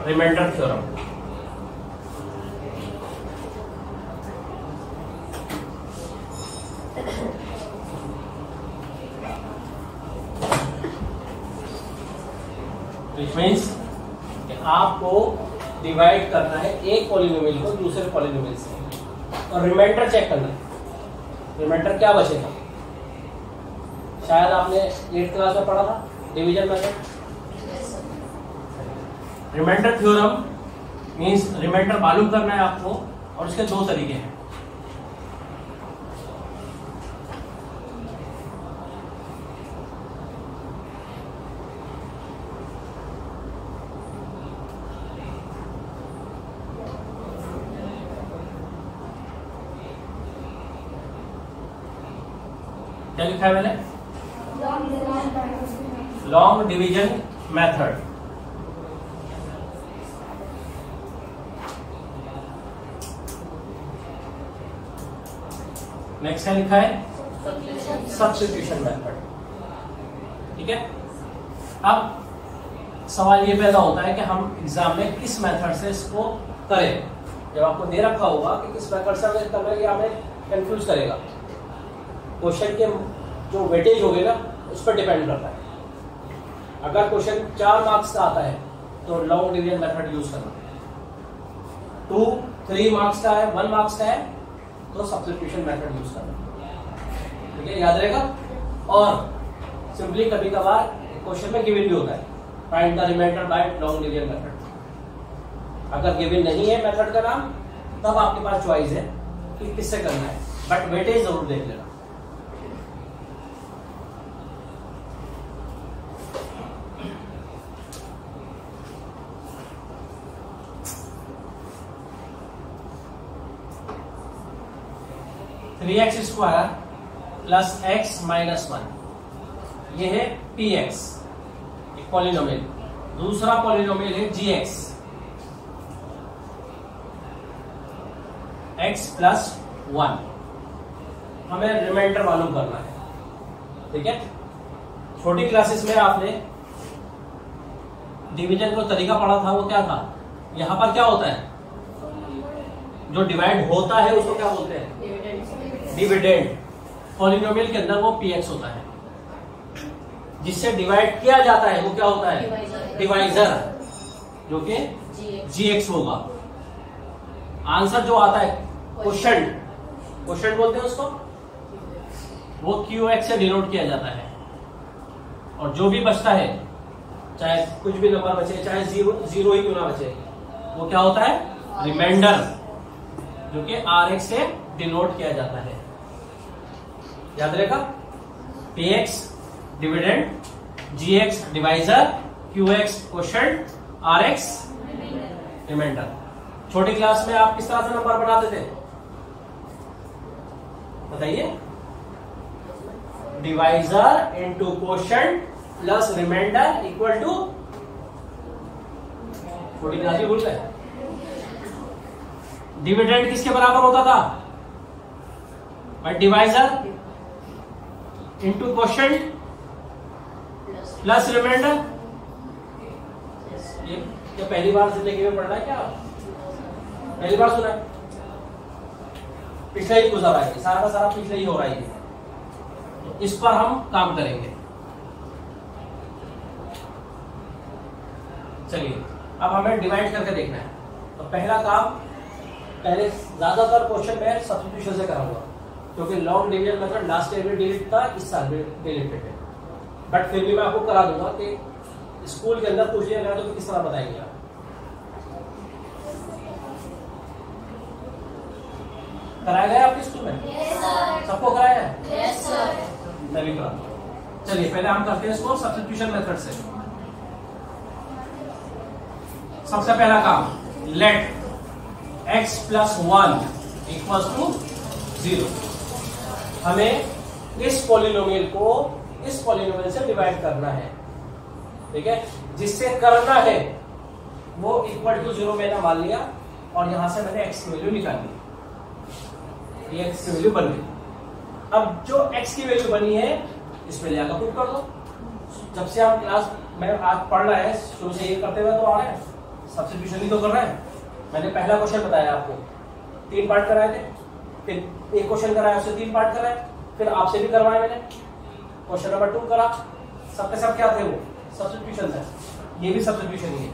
Remainder theorem. Which means कि आपको divide करना है एक पॉलिनोमियल को दूसरे पॉलिनोमियल से और रिमाइंडर चेक करना है। रिमाइंडर क्या बचेगा? शायद आपने 8th क्लास में पढ़ा था division method. Remainder theorem means remainder मालूम करना है आपको, और उसके दो तरीके हैं। क्या लिखा है मैंने? Long division method. नेक्स्ट क्या लिखा है? Substitution method. ठीक है। अब सवाल ये पैदा होता है कि हम एग्जाम में किस मेथड से इसको करें। जब आपको दे रखा होगा कि किस मेथड से हमें करना है, ये हमें कंफ्यूज करेगा। क्वेश्चन के जो वेटेज होगे ना उस पर डिपेंड करता है। अगर क्वेश्चन 4 मार्क्स का आता है तो लॉन्ग डिवीजन मेथड यूज करना। 2, 3 मार्क्स का है, 1 मार्क्स का है तो सब्स्टिट्यूशन मेथड यूज करना। ठीक है, याद रहेगा। और सिंपली कभी कभार क्वेश्चन में गिवन भी होता है, find the remainder by long division method. अगर गिवन नहीं है मेथड का नाम, तब आपके पास चॉइस है कि किससे करना है, बट वेटेज जरूर देख लेना। Three x square plus x minus 1, ये है पी एक्स, एक पॉलिनोमियल। दूसरा पॉलिनोमियल है जी एक्स, एक्स प्लस 1। हमें रिमाइंडर मालूम करना है। ठीक है। छोटी क्लासेस में आपने डिवीजन का तरीका पढ़ा था, वो क्या था? यहां पर क्या होता है? जो डिवाइड होता है उसको क्या बोलते हैं? डिविडेंड। पॉलिनोमियल के अंदर वो पीएक्स होता है। जिससे डिवाइड किया जाता है वो क्या होता है? डिवाइजर, जो कि जीएक्स होगा। आंसर जो आता है क्वेश्चन बोलते हैं उसको, वो क्यूएक्स से डिनोट किया जाता है। और जो भी बचता है, चाहे कुछ भी नंबर बचे, चाहे जीरो ही क्यों ना बचे, वो क्या होता है? रिमाइंडर, जो कि आरएक्स से डिनोट किया जाता है। याद रहेगा? PX dividend, GX divisor, QX quotient, RX remainder. छोटी क्लास में आप किस तरह से नंबर बनाते थे बताइए? Divisor into quotient plus remainder equal to, छोटी क्लास में भूल गए? डिविडेंड किसके बराबर होता था? Divisor into quotient plus remainder. ये पहली बार जिंदगी में पढ़ना है क्या? पहली बार सुना है? पिछले ही गुजरा है, सारा का सारा पिछले ही हो रहा है। तो इस पर हम काम करेंगे। चलिए, अब हमें डिवाइड करके देखना है। तो पहला काम, पहले ज्यादातर क्वेश्चन मैं सब्स्टिट्यूशन से कराऊंगा, क्योंकि long division method last year में डिलीट था, इस साल में डिलीटेड है। बट फिर भी मैं आपको करा दूंगा कि स्कूल के अंदर पूछ लिया गया तो किस तरह बताएंगे आप। कराया गया आपके स्कूल में? yes, सबको कराया है? yes, मैं भी करा दूंगा। चलिए, पहले हम करते हैं इसको सब्स्टिट्यूशन मेथड से। सबसे पहला काम, let x plus 1 equals to 0। हमें इस पॉलिनोमियल को इस पॉलिनोमियल से डिवाइड करना है। ठीक है। जिससे करना है वो इक्वल टू 0 मैंने मान लिया, और यहां से मैंने x की वैल्यू निकाल ली। ये x की वैल्यू बन गई। अब जो x की वैल्यू बनी है इसमें ले आकर पुट कर दो। जब से हम क्लास में आज पढ़ रहे हैं, शुरू से ये करते हुए तो आ रहे हैं, सब्स्टिट्यूशन ही तो कर रहे हैं। मैंने पहला क्वेश्चन बताया आपको, 3 पार्ट कराए थे, फिर एक क्वेश्चन कराया उससे 3 पार्ट कराए, फिर आपसे भी करवाए मैंने, क्वेश्चन नंबर 2 करा, सबके सब क्या थे वो सब्स्टिट्यूशन है, ये भी सब्स्टिट्यूशन ही है।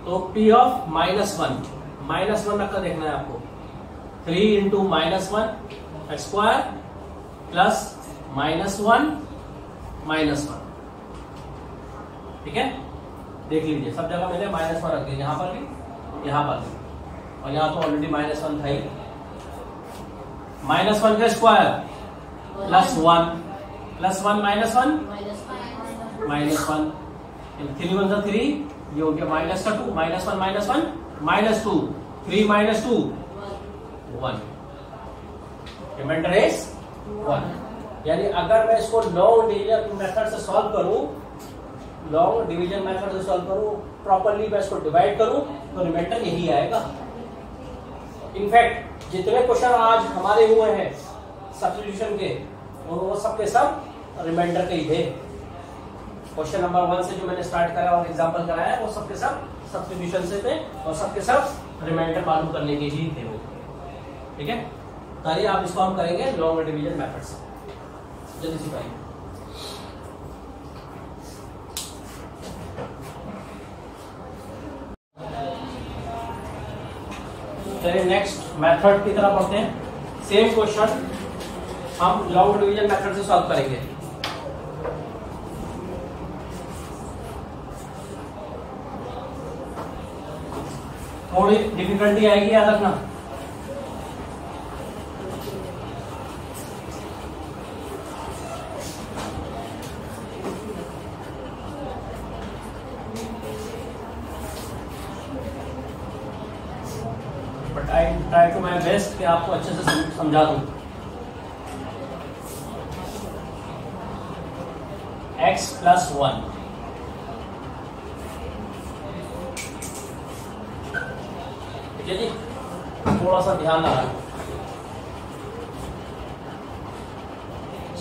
तो P ऑफ -1 रखकर देखना है आपको, 3 इंटू -1 एक्स स्क्वायर प्लस -1 ठीक है। देख लीजिए सब जगह मैंने -1 रख दिया, यहां पर भी यहाँ पर भी, और यहाँ तो ऑलरेडी -1 था ही। -1 का स्क्वायर प्लस 1 -1 -1 3 1 3, ये हो गया -2 -1 -2 3 -2 1, रिमाइंडर इज 1। यानी अगर मैं इसको लॉन्ग डिवीजन मेथड से सॉल्व करूं, लॉन्ग डिवीजन मेथड से सॉल्व करूं, प्रॉपर्ली मैं इसको डिवाइड करूं, तो रिमाइंडर यही आएगा। इनफैक्ट जितने क्वेश्चन आज हमारे हुए हैं सब्स्टिट्यूशन के, वो सब के सब रिमाइंडर के ही थे। क्वेश्चन नंबर 1 से जो मैंने स्टार्ट करा और एग्जांपल कराया, वो सब के सब सब्स्टिट्यूशन से थे और सबके सब रिमाइंडर मालूम करने के ही थे वो, ठीक है। ताकि आप इसको हम करेंगे लॉन्ग डिवीजन मेथड से, जल्दी सिखाइए। चलिए नेक्स्ट मेथड की तरफ बढ़ते हैं। सेम क्वेश्चन हम लॉन्ग डिवीजन मेथड से सॉल्व करेंगे। थोड़ी डिफिकल्टी आएगी, याद रखना। But I try to my best कि आपको अच्छे से समझा दूं। x + 1 ठीक है जी, थोड़ा सा ध्यान लगा,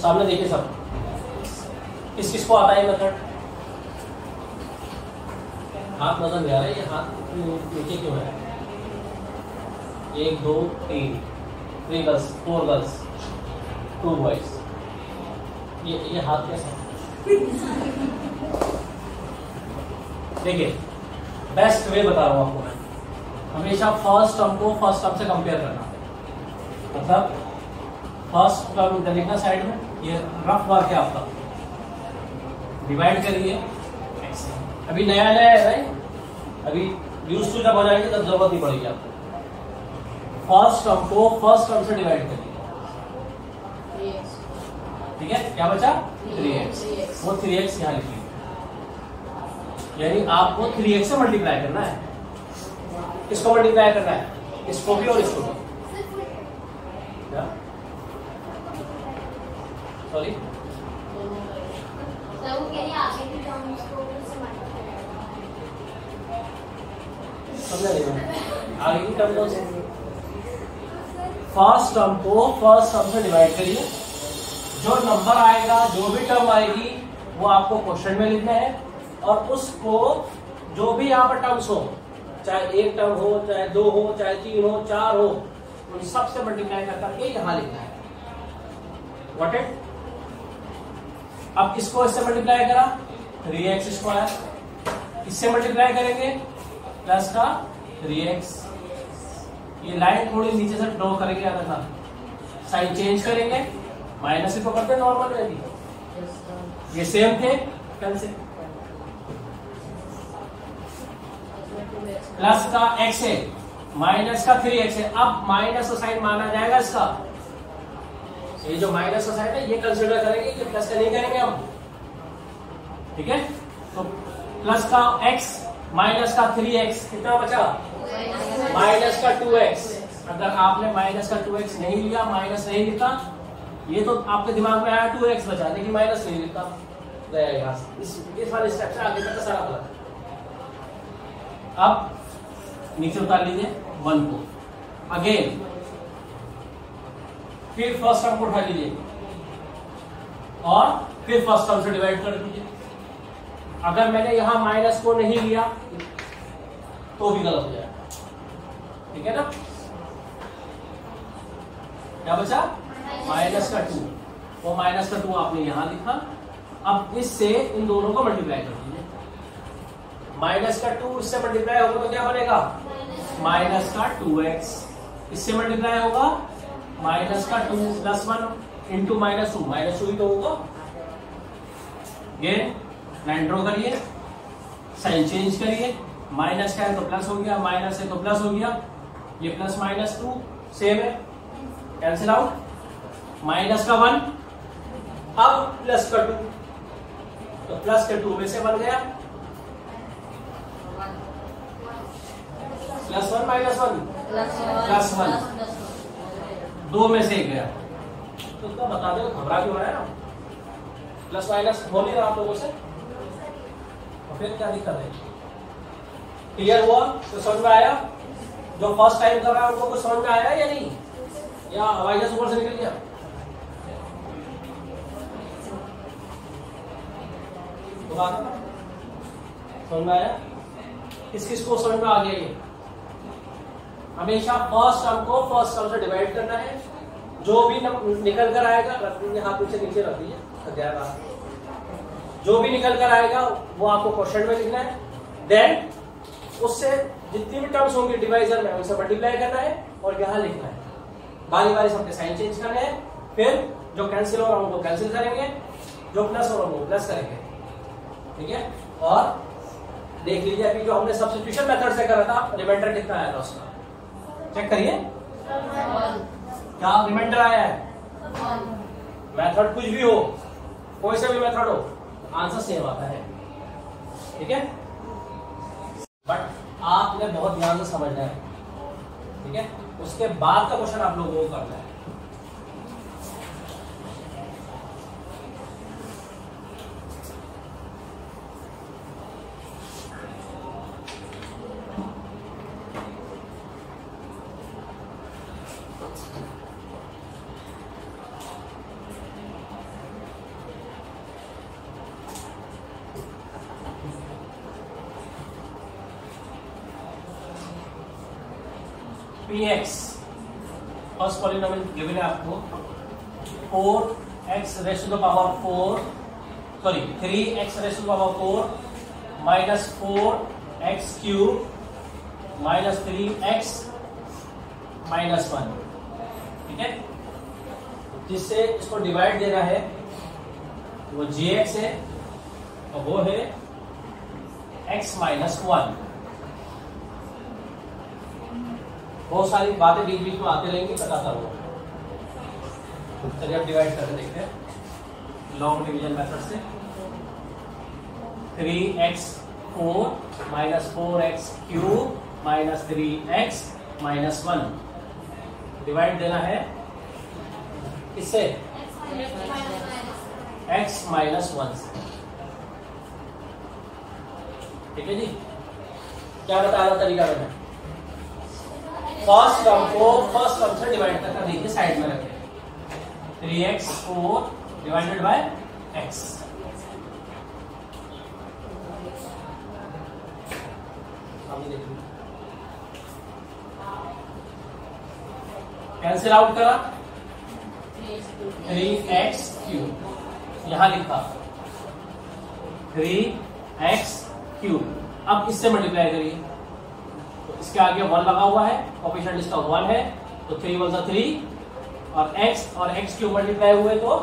सामने देखिए सब, किस किस को आता है मेथड? हाथ नजर नहीं आ रहा है, ये हाथ नीचे क्यों है? 1 2 3 गर्ल्स 4 गर्ल्स 2 बॉयज, ये हाथ कैसा? देखिए बेस्ट वे बता रहा हूं आपको मैं, हमेशा फर्स्ट टर्म को फर्स्ट टर्म से कंपेयर करना। मतलब फर्स्ट टर्म देखना साइड में, ये रफ वर्क है आपका, डिवाइड करिए। अभी नया नया है राइट, अभी यूज टू जब हो जाएंगे तब जरूरत नहीं पड़ेगी आपको। फर्स्ट टर्म को फर्स्ट टर्म से डिवाइड करिए, ठीक है। क्या बचा? 3x, वो 3x यहाँ लिखिए, यानी आपको 3x से मल्टीप्लाई करना है। किसको मल्टीप्लाई करना है? इसको भी और इसको भी। सॉरी समझा नहीं, आगे की टर्म कौन सी? फर्स्ट टर्म को फर्स्ट टर्म से डिवाइड करिए, जो नंबर आएगा, जो भी टर्म आएगी वो आपको क्वेश्चन में लिखना है, और उसको जो भी यहाँ पर टर्म्स हो, चाहे 1 टर्म हो, चाहे 2 हो, चाहे 3 हो, 4 हो, उन सबसे मल्टीप्लाई करके यहाँ लिखना है। What it? अब इसको इससे मल्टीप्लाई करा 3x², इससे मल्टीप्लाई करेंगे प्लस का 3x। ये लाइन थोड़ी नीचे से ड्रॉ करेंगे, याद रखना, साइन चेंज करेंगे, माइनस ही पकड़ते नॉर्मल में भी, ये सेम थे कल से। प्लस का x है, माइनस का 3x है। अब माइनस का साइन माना जाएगा इसका, ये जो माइनस का साइन है ये कंसिडर करेंगे, ये प्लस का नहीं करेंगे हम, ठीक है। तो प्लस का x माइनस का 3x, कितना बचा? माइनस का 2x। अगर आपने माइनस का 2x नहीं लिया, माइनस नहीं लिखा, ये तो आपके दिमाग में आया 2x बचा, लेकिन माइनस नहीं लिखा गया यहाँ से। इस वाले स्टेप से आगे तक सारा गलत। अब नीचे उतार लीजिए 1 को, अगेन फिर फर्स्ट टर्म को उठा लीजिए और फिर फर्स्ट टर्म से डिवाइड कर दीजिए। अगर मैंने यहां माइनस को नहीं लिया तो भी गलत हो जाएगा, ठीक है ना। क्या बचा? माइनस का 2, वो माइनस का 2 आपने यहां लिखा। अब इससे इन दोनों को मल्टीप्लाई कर दीजिए। माइनस का 2 इससे मल्टीप्लाई होगा तो क्या बनेगा? माइनस का 2x। इससे मल्टीप्लाई होगा माइनस का 2 प्लस 1 इंटू -2, -2 ही तो होगा। ये लाइन ड्रॉ करिए, साइन चेंज करिए। माइनस का है तो प्लस हो गया, माइनस है तो प्लस हो गया। ये प्लस -2 सेम है, कैंसिल आउट। माइनस का 1 अब प्लस का 2, तो प्लस का 2 में से बन गया +1 -1 +1, 2 में से 1 गया। तो क्या बता दो, घबरा क्यों रहा है ना? प्लस माइनस हो नहीं रहा आप लोगों से, तो फिर क्या दिक्कत है? क्लियर हुआ? तो समझ में आया? जो फर्स्ट टाइम कर रहा है उनको कुछ समझ में आया या नहीं, या हवाई जहाज ऊपर से निकल गया? तो बात समझ में आया? किस किस को समझ में आ गया? ये हमेशा फर्स्ट टर्म को फर्स्ट टर्म से डिवाइड करना है। जो भी निकल कर आएगा, हाथ पीछे नीचे रख दीजिए, जो भी निकल कर आएगा वो आपको क्वेश्चन में लिखना है। देन उससे जितनी भी टर्म्स होंगी डिवाइजर में उनसे मल्टीप्लाई करना है और यहां लिखना है। बारी बारी सबके साइन चेंज करने हैं। फिर जो कैंसिल हो रहा है उनको कैंसिल करेंगे, जो प्लस हो रहा है उनको प्लस करेंगे, ठीक है। और देख लीजिए अभी जो हमने सब्स्टिट्यूशन मेथड से करा था, रिमाइंडर कितना आया था उसका चेक करिए। क्या रिमाइंडर आया है? मेथड कुछ भी हो, कोई सा भी मेथड हो, आंसर सेम आता है, ठीक है। बट आपने बहुत ध्यान से समझना है, ठीक है। उसके बाद का क्वेश्चन आप लोगों को करना है। px फर्स्ट पॉलिनोमियल गिवन है आपको 4x raise to the power 4, sorry 3x raise to the power 4 minus 4x cube minus 3x minus 1, ठीक है। जिससे इसको डिवाइड देना है वो gx है और वो है x माइनस 1। बहुत सारी बातें बीच बीच में आती रहेंगी, बताता हूँ। चलिए अब डिवाइड करके देखते हैं लॉन्ग डिवीजन मेथड से। 3x 4 minus 4x cube minus 3x minus 1 divide देना है इससे x माइनस 1 से, ठीक है जी। क्या बताया था तरीका मैंने? फर्स्ट टर्म को फर्स्ट टर्म से डिवाइड करके देखिए, साइड में रखें। 3x 4 divided by x, cancel out करा 3x क्यूब, यहां लिखा 3x क्यूब। अब इससे मल्टीप्लाई करिए, इसके आगे 1 लगा हुआ है, कोएफिशिएंट इसका 1 है, तो 3 1 3 और x क्यूब मल्टीप्लाई हुए तो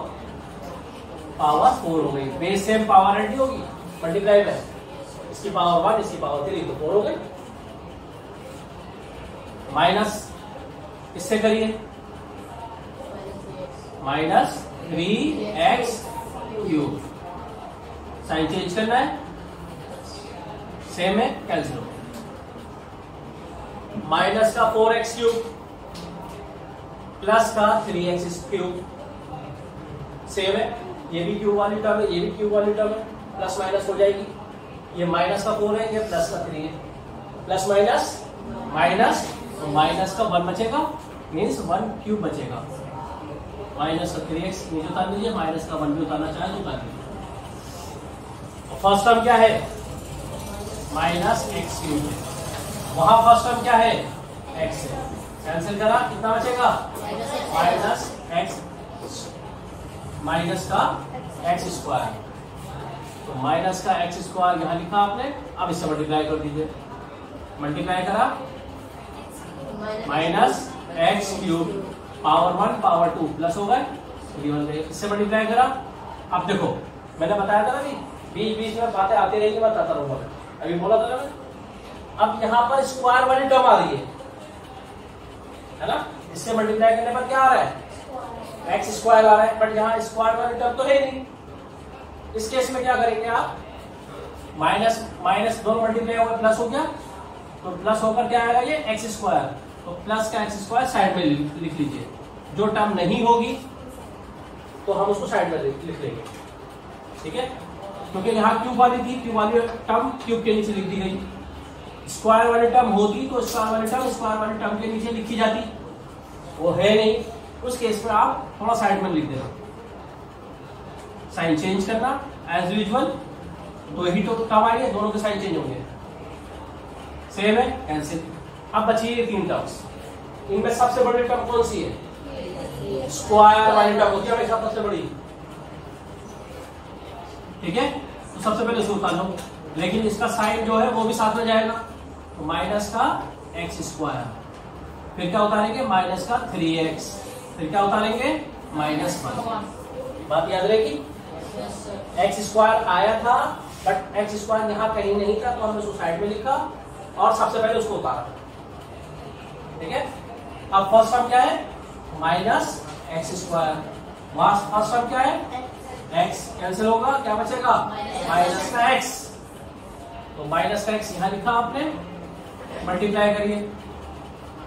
पावर 4 हो गई। बेस सेम पावर एंटी होगी मल्टीप्लाई में, इसकी पावर 1 इसकी पावर 3 तो 4 हो गई। माइनस इससे करिए minus 3x cube, sign change करना है, सेम है, कैंसिल हो। माइनस का 4x क्यूब प्लस का 3x क्यूब, सेम है, ये भी क्यूब वाली टर्म है, ये भी क्यूब वाली टर्म है, प्लस माइनस हो जाएगी। ये माइनस का 4 है, ये प्लस का 3 है, प्लस माइनस माइनस, तो माइनस का 1 बचेगा, मीन्स 1 क्यूब बचेगा। माइनस का 3x नीचे उतार लीजिए, माइनस का 1 भी उतारना चाहे तो उतार लीजिए। फर्स्ट टर्म क्या है माइनस एक्स क्यूब, वहां फर्स्ट टर्म क्या है एक्स है, कैंसिल करा कितना बचेगा माइनस एक्स माइनस का एक्स स्क्वायर, तो माइनस का एक्स स्क्वायर यहां लिखा आपने, अब इससे मल्टीप्लाई कर दीजिए, मल्टीप्लाई करा minus x cube power 1 power 2 plus हो गए 3 इससे मल्टीप्लाई करा। अब देखो मैंने बताया था ना बीच बीच में बातें आती रहेगी, मैं बताता रहूंगा, अभी बोला था ना। अब यहाँ पर स्क्वायर वाली टर्म आ रही है ना, इससे मल्टीप्लाई करने पर क्या आ रहा है एक्स स्क्वायर आ रहा है, बट यहाँ स्क्वायर वाली टर्म तो है नहीं। इस केस में क्या करेंगे आप, माइनस माइनस दोनों मल्टीप्लाई होगा प्लस हो गया, तो प्लस होकर क्या आएगा ये एक्स स्क्वायर, तो प्लस का एक्स स्क्वायर साइड में लिख लीजिए, जो टर्म नहीं होगी तो हम उसको साइड में लिख लेंगे, ठीक है, क्योंकि यहाँ क्यूब वाली थी, क्यूब वाली टर्म क्यूब के नीचे लिख दी गई, स्क्वायर वाली टर्म होती तो स्क्वायर वाली टर्म स्क्वायर वाली टर्म के नीचे लिखी जाती, वो है नहीं, उस केस में आप थोड़ा साइड में लिख देना, साइन चेंज करना एज यूजुअल, दो ही तो टर्म आई है, दोनों के साइन चेंज होंगे, सेम है कैंसिल। अब बची ये 3 टर्म्स, इनमें सबसे बड़ी टर्म कौन सी है स्क्वायर वाली टर्म होती है हमेशा सबसे बड़ी, ठीक है, तो सबसे पहले उसको उतार लो, लेकिन इसका साइन जो है वो भी साथ में जाएगा, तो माइनस का एक्स स्क्वायर, फिर क्या उतारेंगे माइनस का 3x, फिर क्या उतारेंगे -1, बात याद रहेगी। एक्स स्क्वायर आया था बट एक्स स्क्वायर यहाँ कहीं नहीं था, तो हमने उसको साइड में लिखा और सबसे पहले उसको उतारा, ठीक है। अब फर्स्ट टर्म क्या है minus x square, first term क्या है एक्स, कैंसिल होगा क्या बचेगा माइनस का एक्स, तो माइनस का एक्स यहाँ लिखा आपने, मल्टीप्लाई करिए,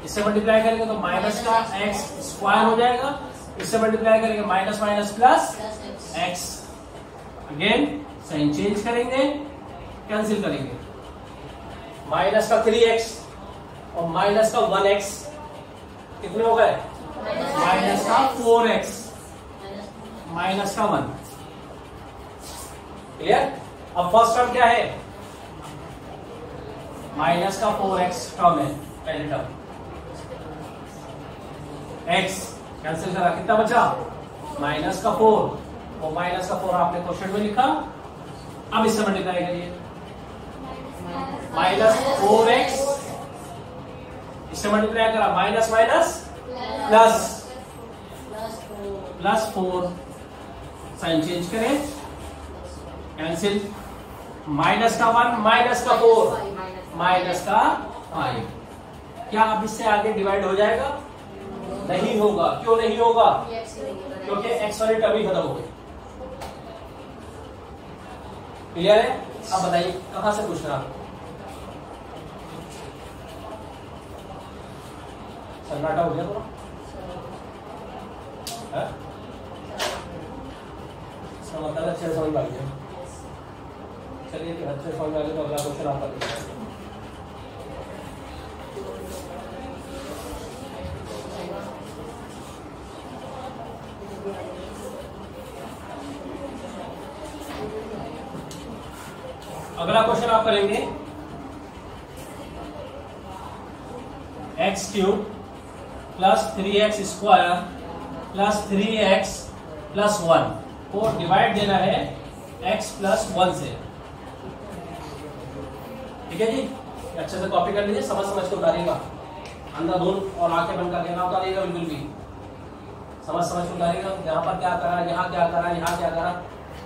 इससे मल्टीप्लाई करेंगे तो माइनस का एक्स स्क्वायर हो जाएगा, इससे मल्टीप्लाई करेंगे minus minus plus x, again sine change करेंगे, कैंसिल करेंगे, माइनस का 3x और माइनस का 1x कितने हो गए माइनस का 4x माइनस का 1, क्लियर। अब फर्स्ट टर्म क्या है माइनस का 4x टर्म है, पहले टर्म x कैंसिल करा कितना बचा माइनस का 4, और माइनस का 4 आपने क्वेश्चन में लिखा, अब इससे मल्टीप्लाई करिए माइनस 4x, इससे मल्टीप्लाई करा minus minus plus 4, sign change करें कैंसिल, माइनस का 1 माइनस का 4 माइनस का 5, क्या अब इससे आगे डिवाइड हो जाएगा नहीं होगा, क्यों नहीं होगा क्योंकि एक्स वाली टर्म ही खत्म हो गई, क्लियर है। अब बताइए कहां से पूछना, सन्नाटा हो गया थोड़ा, मतलब अच्छे समझ में आ गया, चलिए फिर अच्छे समझ में आ गया तो अगला क्वेश्चन आपका देखिए। अगला क्वेश्चन आप करेंगे x cube plus 3x square plus 3x plus 1 को डिवाइड देना है x प्लस 1 से, ठीक है जी। अच्छे से कॉपी कर लीजिए, समझ समझ के उतारिएगा, अंधाधुन और आंखें बंद करके ना उतारिएगा, बिल्कुल भी समझ समझ के उतारिएगा, यहाँ पर क्या करा, यहाँ क्या करा, यहाँ क्या करा,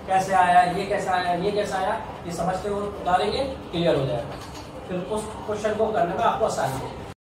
कैसे आया, ये कैसा आया, ये कैसा आया, ये समझते हुए उतारेंगे, क्लियर हो जाएगा, फिर उस क्वेश्चन को करने में आपको आसानी होगी।